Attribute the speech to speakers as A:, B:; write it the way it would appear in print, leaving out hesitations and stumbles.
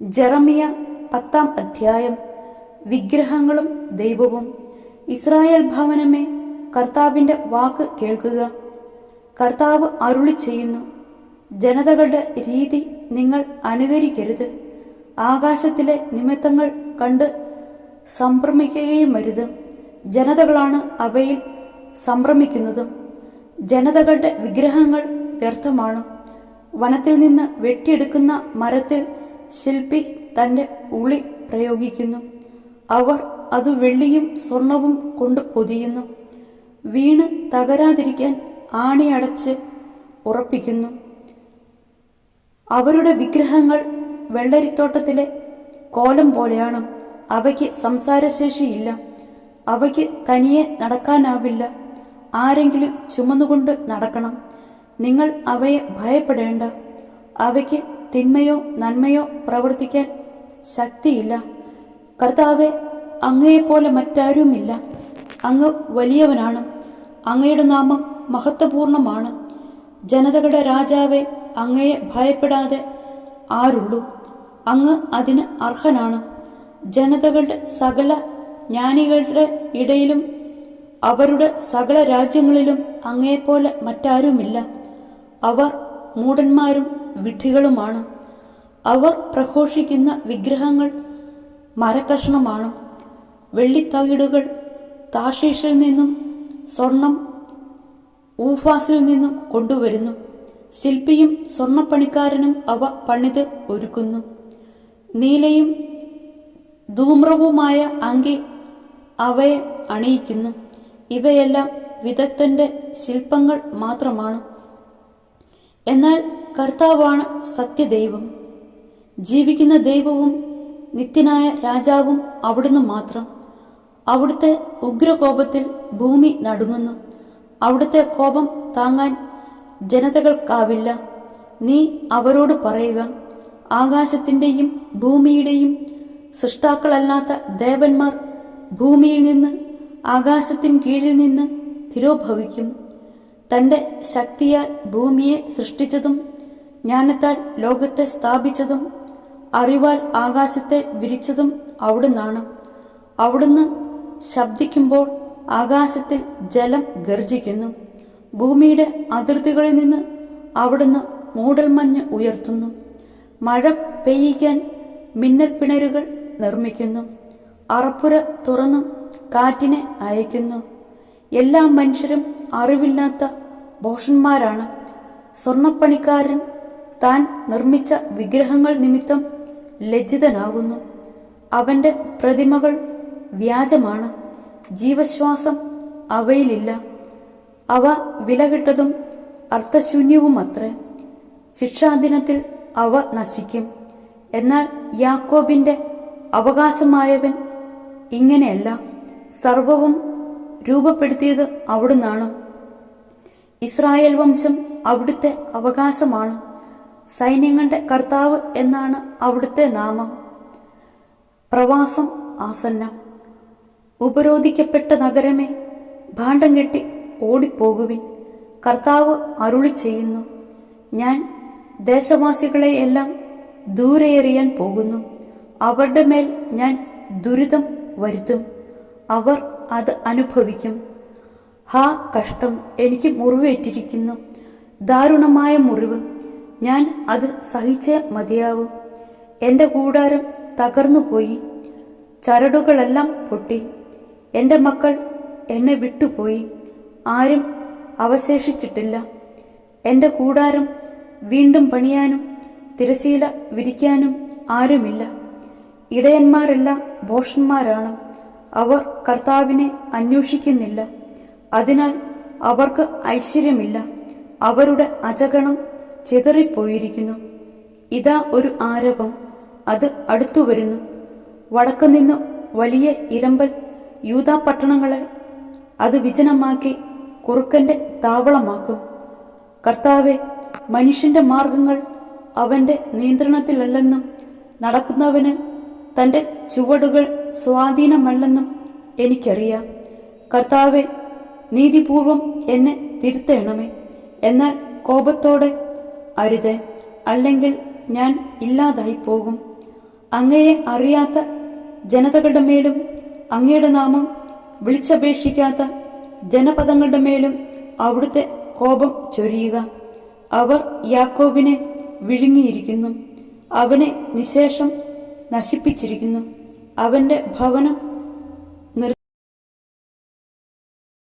A: ജെറമിയ 10-ാം അധ്യായം. വിഗ്രഹങ്ങളും ദൈവവും. ഇസ്രായേൽ ഭവനമേ, കർത്താവിന്റെ വാക്ക് കേൾക്കുക. കർത്താവ് അരുളി ചെയ്യുന്നു, ജനതകളുടെ രീതി നിങ്ങൾ അനുകരിക്കരുത്. ആകാശത്തിലെ നിമിത്തങ്ങൾ കണ്ട് സംഭ്രമിക്കുകയും അരുത്. ജനതകളാണ് അവയിൽ സംഭ്രമിക്കുന്നതും. ജനതകളുടെ വിഗ്രഹങ്ങൾ വ്യർത്ഥമാണ്. വനത്തിൽ നിന്ന് വെട്ടിയെടുക്കുന്ന മരത്തിൽ ശില്പി തന്റെ ഉളി പ്രയോഗിക്കുന്നു. അവർ അത് വെള്ളിയും സ്വർണവും കൊണ്ട് പൊതിയുന്നു. വീണ് തകരാതിരിക്കാൻ ആണിയടച്ച് ഉറപ്പിക്കുന്നു. അവരുടെ വിഗ്രഹങ്ങൾ വെള്ളരിത്തോട്ടത്തിലെ കോലം പോലെയാണ്. അവയ്ക്ക് സംസാരശേഷിയില്ല. അവയ്ക്ക് തനിയെ നടക്കാനാവില്ല. ആരെങ്കിലും ചുമന്നുകൊണ്ട് നടക്കണം. നിങ്ങൾ അവയെ ഭയപ്പെടേണ്ട. അവയ്ക്ക് തിന്മയോ നന്മയോ പ്രവർത്തിക്കാൻ ശക്തിയില്ല. കർത്താവെ, അങ്ങയെപ്പോലെ മറ്റാരുമില്ല. അങ്ങ് വലിയവനാണ്. അങ്ങയുടെ നാമം മഹത്വപൂർണമാണ്. ജനതകളുടെ രാജാവെ, അങ്ങയെ ഭയപ്പെടാതെ ആരുള്ളൂ? അങ്ങ് അതിന് അർഹനാണ്. ജനതകളുടെ സകല ജ്ഞാനികളുടെ ഇടയിലും അവരുടെ സകല രാജ്യങ്ങളിലും അങ്ങയെപ്പോലെ മറ്റാരുമില്ല. അവർ മൂഢന്മാരും വിഡ്ഢികളുമാണ്. അവർ പ്രഘോഷിക്കുന്ന വിഗ്രഹങ്ങൾ മരക്കഷ്ണമാണ്. വെള്ളിത്തകിടുകൾ താർഷീഷിൽ നിന്നും സ്വർണം ഊഫാസിൽ നിന്നും കൊണ്ടുവരുന്നു. ശില്പിയും സ്വർണപ്പണിക്കാരനും അവ പണിത് ഒരുക്കുന്നു. നീലയും ധൂമ്രവുമായ അങ്കി അവയെ അണിയിക്കുന്നു. ഇവയെല്ലാം വിദഗ്ധന്റെ ശില്പങ്ങൾ മാത്രമാണ്. എന്നാൽ കർത്താവാണ് സത്യദൈവം, ജീവിക്കുന്ന ദൈവവും നിത്യനായ രാജാവും അവിടുന്ന് മാത്രം. അവിടുത്തെ ഉഗ്രകോപത്തിൽ ഭൂമി നടുങ്ങുന്നു. അവിടുത്തെ കോപം താങ്ങാൻ ജനതകൾക്കാവില്ല. നീ അവരോട് പറയുക, ആകാശത്തിന്റെയും ഭൂമിയുടെയും സൃഷ്ടാക്കളല്ലാത്ത ദേവന്മാർ ഭൂമിയിൽ നിന്ന് ആകാശത്തിൻ കീഴിൽ നിന്ന് തിരോഭവിക്കും. തന്റെ ശക്തിയാൽ ഭൂമിയെ സൃഷ്ടിച്ചതും ജ്ഞാനത്താൽ ലോകത്തെ സ്ഥാപിച്ചതും അറിവാൽ ആകാശത്തെ വിരിച്ചതും അവിടുന്നാണ്. അവിടുന്ന് ശബ്ദിക്കുമ്പോൾ ആകാശത്തിൽ ജലം ഗർജിക്കുന്നു. ഭൂമിയുടെ അതിർത്തികളിൽ നിന്ന് അവിടുന്ന് മൂടൽമഞ്ഞ് ഉയർത്തുന്നു. മഴ പെയ്യിക്കാൻ മിന്നൽ പിണരുകൾ നിർമ്മിക്കുന്നു. അറപ്പുര തുറന്നു കാറ്റിനെ അയക്കുന്നു. എല്ലാ മനുഷ്യരും അറിവില്ലാത്ത ഭോഷന്മാരാണ്. സ്വർണപ്പണിക്കാരൻ താൻ നിർമ്മിച്ച വിഗ്രഹങ്ങൾ നിമിത്തം ലജ്ജിതനാകുന്നു. അവന്റെ പ്രതിമകൾ വ്യാജമാണ്. ജീവശ്വാസം അവയിലില്ല. അവ വിലകിട്ടതും അർത്ഥശൂന്യവുമത്രേ. ശിക്ഷാദിനത്തിൽ അവ നശിക്കും. എന്നാൽ യാക്കോബിന്റെ അവകാശമായവൻ ഇങ്ങനെയല്ല. സർവവും രൂപപ്പെടുത്തിയത് അവിടുന്നാണ്. ഇസ്രായേൽ വംശം അവിടുത്തെ അവകാശമാണ്. സൈന്യങ്ങളുടെ കർത്താവ് എന്നാണ് അവിടുത്തെ നാമം. പ്രവാസം ആസന്നം. ഉപരോധിക്കപ്പെട്ട നഗരമേ, ഭാണ്ഡം കെട്ടി ഓടിപ്പോകുവിൻ. കർത്താവ് അരുളി ചെയ്യുന്നു, ഞാൻ ദേശവാസികളെയെല്ലാം ദൂരെ എറിയാൻ പോകുന്നു. അവരുടെ മേൽ ഞാൻ ദുരിതം വരുത്തും. അവർ അത് അനുഭവിക്കും. ഹാ കഷ്ടം! എനിക്ക് മുറിവേറ്റിരിക്കുന്നു, ദാരുണമായ മുറിവ്. ഞാൻ അത് സഹിച്ചേ മതിയാവും. എൻ്റെ കൂടാരം തകർന്നുപോയി, ചരടുകളെല്ലാം പൊട്ടി. എൻ്റെ മക്കൾ എന്നെ വിട്ടുപോയി, ആരും അവശേഷിച്ചിട്ടില്ല. എൻ്റെ കൂടാരം വീണ്ടും പണിയാനും തിരശീല വിരിക്കാനും ആരുമില്ല. ഇടയന്മാരെല്ലാം ഭോഷന്മാരാണ്. അവർ കർത്താവിനെ അന്വേഷിക്കുന്നില്ല. അതിനാൽ അവർക്ക് ഐശ്വര്യമില്ല. അവരുടെ അജഗണം ചിതറിപ്പോയിരിക്കുന്നു. ഇതാ ഒരു ആരവം, അത് അടുത്തുവരുന്നു. വടക്കുനിന്ന് വലിയ ഇരമ്പൽ യൂദാ പട്ടണങ്ങളെ അത് വിജനമാക്കി കുറുക്കന്റെ താവളമാക്കും. കർത്താവെ, മനുഷ്യന്റെ മാർഗങ്ങൾ അവന്റെ നിയന്ത്രണത്തിലല്ലെന്നും നടക്കുന്നവന് തന്റെ ചുവടുകൾ സ്വാധീനമല്ലെന്നും എനിക്കറിയാം. കർത്താവെ, നീതിപൂർവം എന്നെ തിരുത്തേണമേ. എന്നാൽ കോപത്തോടെ അരുത്, അല്ലെങ്കിൽ ഞാൻ ഇല്ലാതായി പോകും. അങ്ങയെ അറിയാത്ത ജനതകളുടെ മേലും അങ്ങയുടെ നാമം വിളിച്ചപേക്ഷിക്കാത്ത ജനപദങ്ങളുടെ മേലും അവിടുത്തെ കോപം ചൊരിയുക. അവർ യാക്കോബിനെ വിഴുങ്ങിയിരിക്കുന്നു, അവനെ നിശേഷം നശിപ്പിച്ചിരിക്കുന്നു. അവന്റെ ഭവനം